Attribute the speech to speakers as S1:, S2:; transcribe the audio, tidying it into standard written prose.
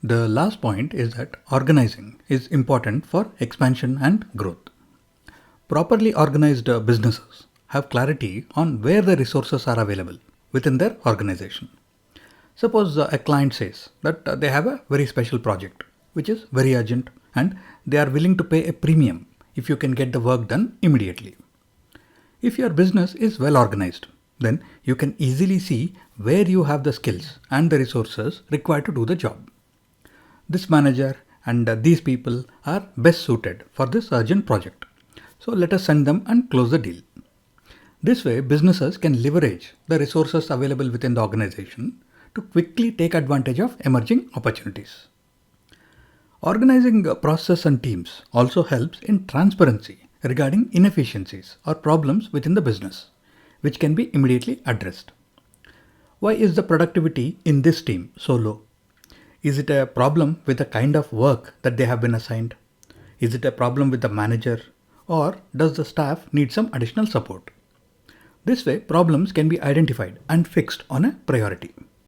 S1: The last point is that organizing is important for expansion and growth. Properly organized businesses have clarity on where the resources are available within their organization. Suppose a client says that they have a very special project which is very urgent and they are willing to pay a premium if you can get the work done immediately. If your business is well organized, then you can easily see where you have the skills and the resources required to do the job. This manager and these people are best suited for this urgent project. So let us send them and close the deal. This way, businesses can leverage the resources available within the organization to quickly take advantage of emerging opportunities. Organizing process and teams also helps in transparency regarding inefficiencies or problems within the business, which can be immediately addressed. Why is the productivity in this team so low? Is it a problem with the kind of work that they have been assigned? Is it a problem with the manager? Or does the staff need some additional support? This way, problems can be identified and fixed on a priority.